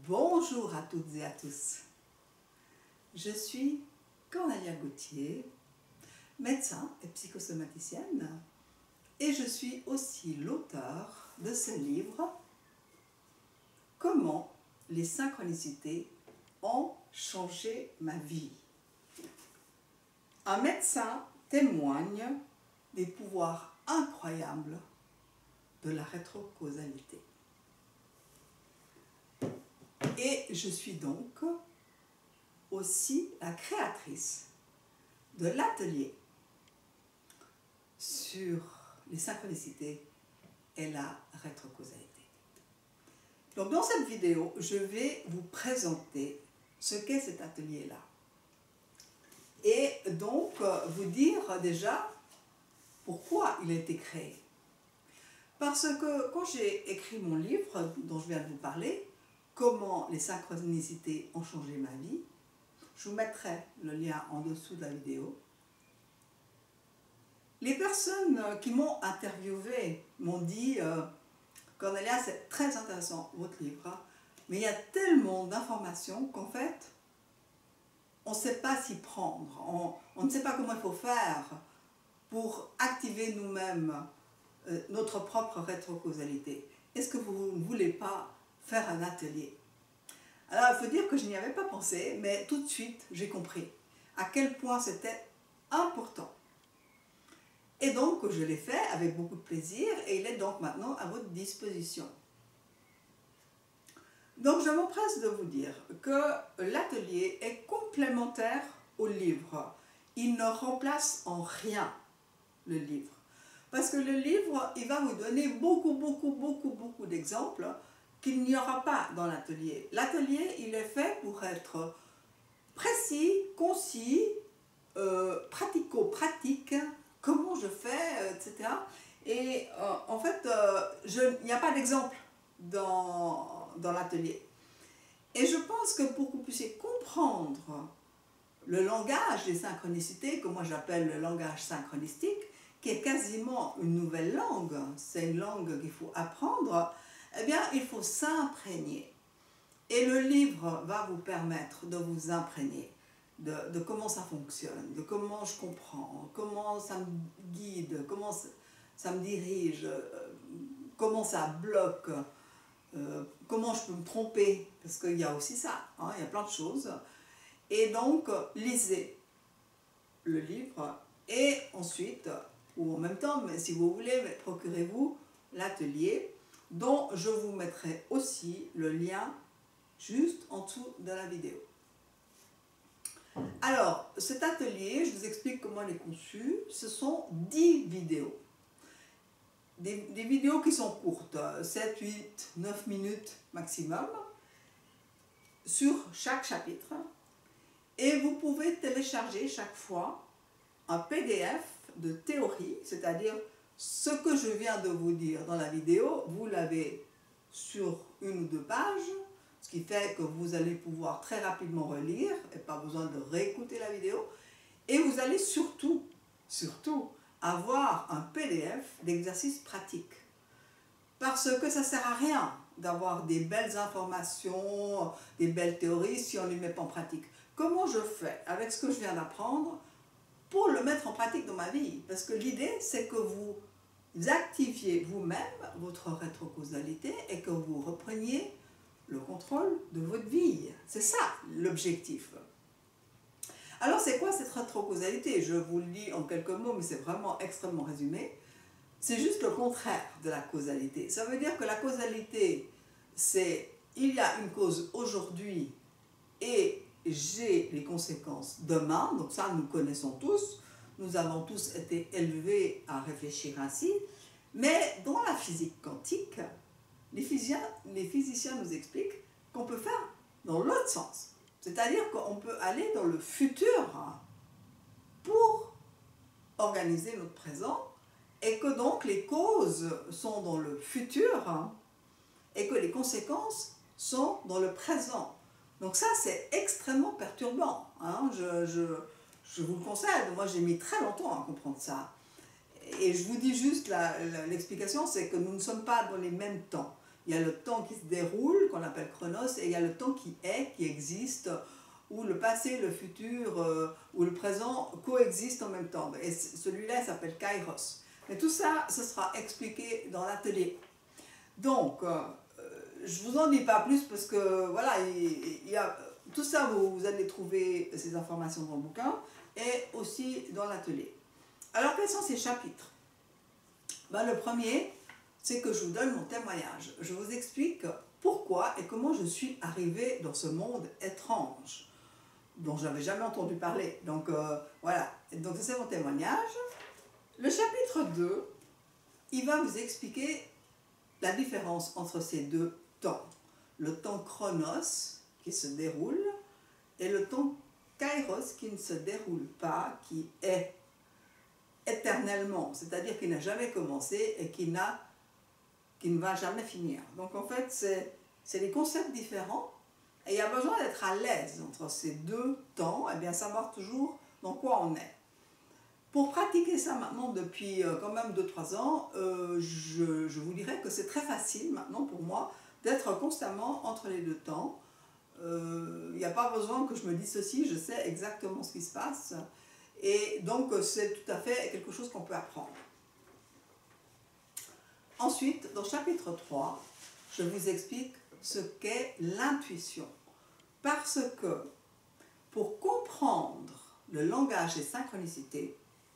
Bonjour à toutes et à tous. Je suis Cornelia Gauthier, médecin et psychosomaticienne, et je suis aussi l'auteur de ce livre « Comment les synchronicités ont changé ma vie ». Un médecin témoigne des pouvoirs incroyables de la rétrocausalité. Et je suis donc aussi la créatrice de l'atelier sur les synchronicités et la rétrocausalité. Donc dans cette vidéo, je vais vous présenter ce qu'est cet atelier-là. Et donc vous dire déjà pourquoi il a été créé. Parce que quand j'ai écrit mon livre dont je viens de vous parler, Comment les synchronicités ont changé ma vie, je vous mettrai le lien en dessous de la vidéo. Les personnes qui m'ont interviewé m'ont dit Cornelia, c'est très intéressant votre livre, mais il y a tellement d'informations qu'en fait, on ne sait pas s'y prendre, on ne sait pas comment il faut faire pour activer nous-mêmes notre propre rétrocausalité. Est-ce que vous ne voulez pas faire un atelier? Alors il faut dire que je n'y avais pas pensé, mais tout de suite j'ai compris à quel point c'était important. Et donc je l'ai fait avec beaucoup de plaisir et il est donc maintenant à votre disposition. Donc je m'empresse de vous dire que l'atelier est complémentaire au livre. Il ne remplace en rien le livre. Parce que le livre, il va vous donner beaucoup d'exemples qu'il n'y aura pas dans l'atelier. L'atelier, il est fait pour être précis, concis, pratico-pratique, comment je fais, etc. Et en fait, il n'y a pas d'exemple dans l'atelier. Et je pense que pour que vous puissiez comprendre le langage des synchronicités, que moi j'appelle le langage synchronistique, qui est quasiment une nouvelle langue, c'est une langue qu'il faut apprendre, eh bien, il faut s'imprégner. Et le livre va vous permettre de vous imprégner de comment ça fonctionne, de comment je comprends, comment ça me guide, comment ça me dirige, comment ça bloque, comment je peux me tromper, parce qu'il y a aussi ça, hein, il y a plein de choses. Et donc, lisez le livre et ensuite, ou en même temps, mais si vous voulez, procurez-vous l'atelier dont je vous mettrai aussi le lien juste en dessous de la vidéo. Alors, cet atelier, je vous explique comment il est conçu, ce sont 10 vidéos. Des vidéos qui sont courtes, 7, 8, 9 minutes maximum, sur chaque chapitre. Et vous pouvez télécharger chaque fois un PDF de théorie, c'est-à-dire ce que je viens de vous dire dans la vidéo, vous l'avez sur 1 ou 2 pages, ce qui fait que vous allez pouvoir très rapidement relire et pas besoin de réécouter la vidéo. Et vous allez surtout avoir un PDF d'exercices pratiques. Parce que ça ne sert à rien d'avoir des belles informations, des belles théories si on ne les met pas en pratique. Comment je fais avec ce que je viens d'apprendre pour le mettre en pratique dans ma vie? Parce que l'idée, c'est que vous activiez vous-même votre rétrocausalité et que vous repreniez le contrôle de votre vie. C'est ça l'objectif. Alors c'est quoi cette rétrocausalité? Je vous le dis en quelques mots, mais c'est vraiment extrêmement résumé. C'est juste le contraire de la causalité. Ça veut dire que la causalité, c'est il y a une cause aujourd'hui et j'ai les conséquences demain. Donc ça, nous connaissons tous. Nous avons tous été élevés à réfléchir ainsi. Mais dans la physique quantique, les physiciens nous expliquent qu'on peut faire dans l'autre sens. C'est-à-dire qu'on peut aller dans le futur pour organiser notre présent et que donc les causes sont dans le futur et que les conséquences sont dans le présent. Donc ça, c'est extrêmement perturbant. Hein. Je vous le conseille, moi j'ai mis très longtemps à comprendre ça. Et je vous dis juste, l'explication, c'est que nous ne sommes pas dans les mêmes temps. Il y a le temps qui se déroule, qu'on appelle chronos, et il y a le temps qui est, qui existe, où le passé, le futur ou le présent coexistent en même temps. Et celui-là s'appelle kairos. Mais tout ça, ce sera expliqué dans l'atelier. Donc, je ne vous en dis pas plus parce que, voilà, il y a, tout ça, vous allez trouver ces informations dans le bouquin et aussi dans l'atelier. Alors, quels sont ces chapitres? Ben, le premier, c'est que je vous donne mon témoignage. Je vous explique pourquoi et comment je suis arrivée dans ce monde étrange dont je n'avais jamais entendu parler. Donc, voilà. Donc, c'est mon témoignage. Le chapitre 2, il va vous expliquer la différence entre ces deux temps. Le temps chronos, qui se déroule, et le temps kairos, qui ne se déroule pas, qui est éternellement, c'est-à-dire qui n'a jamais commencé et qui ne va jamais finir. Donc en fait, c'est des concepts différents et il y a besoin d'être à l'aise entre ces deux temps, et bien savoir toujours dans quoi on est. Pour pratiquer ça maintenant depuis quand même 2-3 ans, je vous dirais que c'est très facile maintenant pour moi d'être constamment entre les deux temps. Il n'y a pas besoin que je me dissocie, je sais exactement ce qui se passe. Et donc, c'est tout à fait quelque chose qu'on peut apprendre. Ensuite, dans le chapitre 3, je vous explique ce qu'est l'intuition. Parce que, pour comprendre le langage des synchronicités,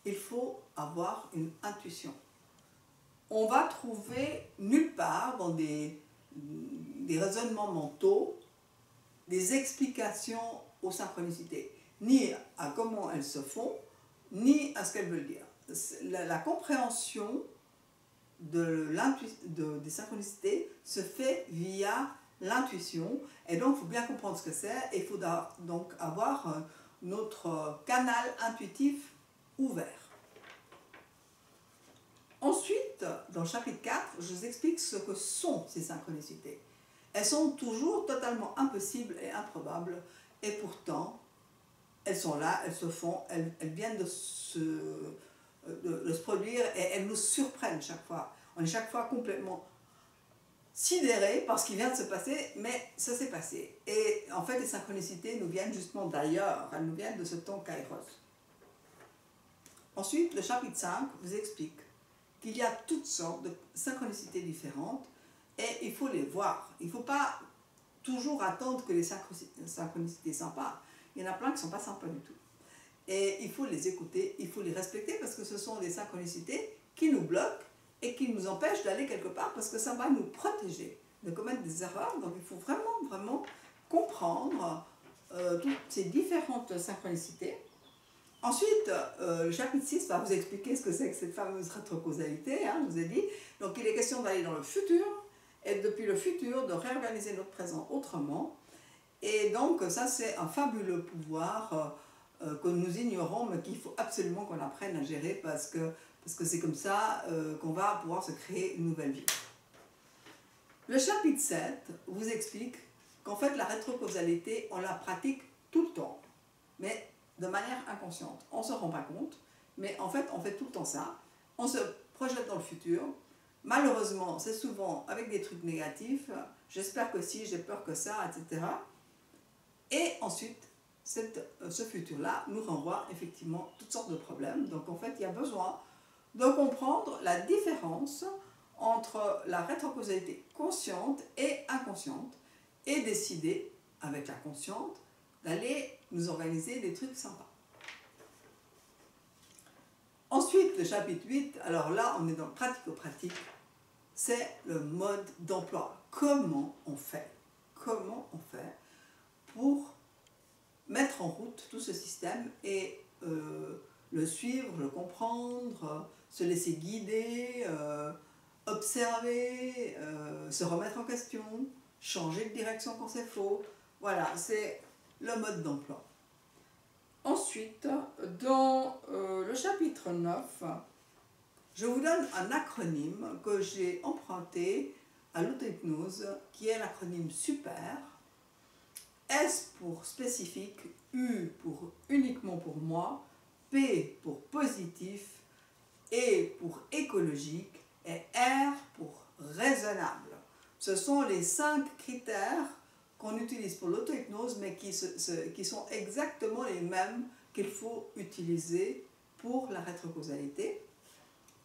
il faut avoir une intuition. On va trouver nulle part dans des raisonnements mentaux des explications aux synchronicités, ni à comment elles se font, ni à ce qu'elles veulent dire. La compréhension des synchronicités se fait via l'intuition, et donc il faut bien comprendre ce que c'est, et il faut donc avoir notre canal intuitif ouvert. Ensuite, dans le chapitre 4, je vous explique ce que sont ces synchronicités. Elles sont toujours totalement impossibles et improbables, et pourtant, elles sont là, elles se font, elles viennent de se produire, et elles nous surprennent chaque fois. On est chaque fois complètement sidérés par ce qui vient de se passer, mais ça s'est passé. Et en fait, les synchronicités nous viennent justement d'ailleurs, elles nous viennent de ce temps kairos. Ensuite, le chapitre 5 vous explique qu'il y a toutes sortes de synchronicités différentes, et il faut les voir. Il ne faut pas toujours attendre que les synchronicités sympas. Il y en a plein qui ne sont pas sympas du tout. Et il faut les écouter, il faut les respecter parce que ce sont des synchronicités qui nous bloquent et qui nous empêchent d'aller quelque part parce que ça va nous protéger de commettre des erreurs. Donc il faut vraiment, vraiment comprendre toutes ces différentes synchronicités. Ensuite, le chapitre 6 va vous expliquer ce que c'est que cette fameuse rétrocausalité, hein, je vous ai dit. Donc il est question d'aller dans le futur, et depuis le futur, de réorganiser notre présent autrement. Et donc ça, c'est un fabuleux pouvoir que nous ignorons, mais qu'il faut absolument qu'on apprenne à gérer parce que c'est comme ça qu'on va pouvoir se créer une nouvelle vie. Le chapitre 7 vous explique qu'en fait, la rétrocausalité, on la pratique tout le temps, mais de manière inconsciente. On ne se rend pas compte, mais en fait, on fait tout le temps ça. On se projette dans le futur. Malheureusement, c'est souvent avec des trucs négatifs. J'espère que si, j'ai peur que ça, etc. Et ensuite, ce futur-là nous renvoie effectivement toutes sortes de problèmes. Donc en fait, il y a besoin de comprendre la différence entre la rétrocausalité consciente et inconsciente et décider, avec la consciente, d'aller nous organiser des trucs sympas. Ensuite, le chapitre 8, alors là, on est dans le pratico-pratique, c'est le mode d'emploi. Comment on fait pour mettre en route tout ce système et le suivre, le comprendre, se laisser guider, observer, se remettre en question, changer de direction quand c'est faux. Voilà, c'est le mode d'emploi. Ensuite, dans le chapitre 9, je vous donne un acronyme que j'ai emprunté à l'auto-hypnose, qui est l'acronyme SUPER. S pour spécifique, U pour uniquement pour moi, P pour positif, E pour écologique et R pour raisonnable. Ce sont les 5 critères qu'on utilise pour l'auto-hypnose, mais qui sont exactement les mêmes qu'il faut utiliser pour la rétrocausalité.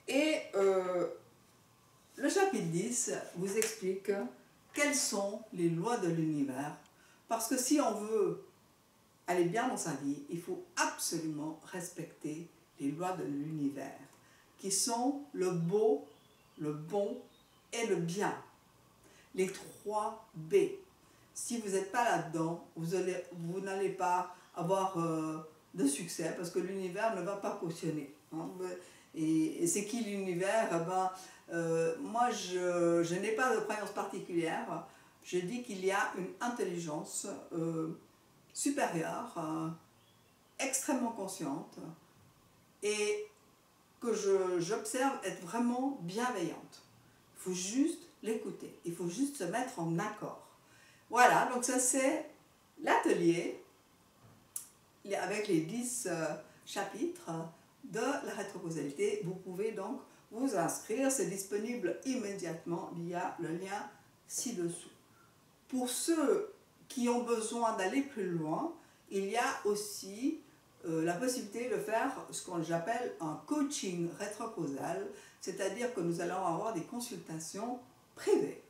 Et le chapitre 10 vous explique quelles sont les lois de l'univers. Parce que si on veut aller bien dans sa vie, il faut absolument respecter les lois de l'univers, qui sont le beau, le bon et le bien. Les 3 B. Si vous n'êtes pas là-dedans, vous n'allez pas avoir de succès, parce que l'univers ne va pas cautionner. Hein. Et c'est qui l'univers? Moi, je n'ai pas de croyance particulière. Je dis qu'il y a une intelligence supérieure, extrêmement consciente, et que j'observe être vraiment bienveillante. Il faut juste l'écouter, il faut juste se mettre en accord. Voilà, donc ça c'est l'atelier avec les 10 chapitres de la rétrocausalité. Vous pouvez donc vous inscrire, c'est disponible immédiatement via le lien ci-dessous. Pour ceux qui ont besoin d'aller plus loin, il y a aussi la possibilité de faire ce qu'on j'appelle un coaching rétrocausal, c'est-à-dire que nous allons avoir des consultations privées.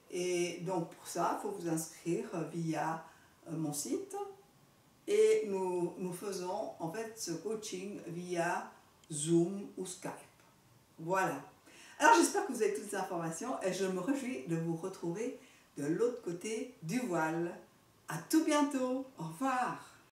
Et donc pour ça, il faut vous inscrire via mon site, et nous faisons en fait ce coaching via Zoom ou Skype. Voilà. Alors j'espère que vous avez toutes les informations et je me réjouis de vous retrouver de l'autre côté du voile. À tout bientôt. Au revoir.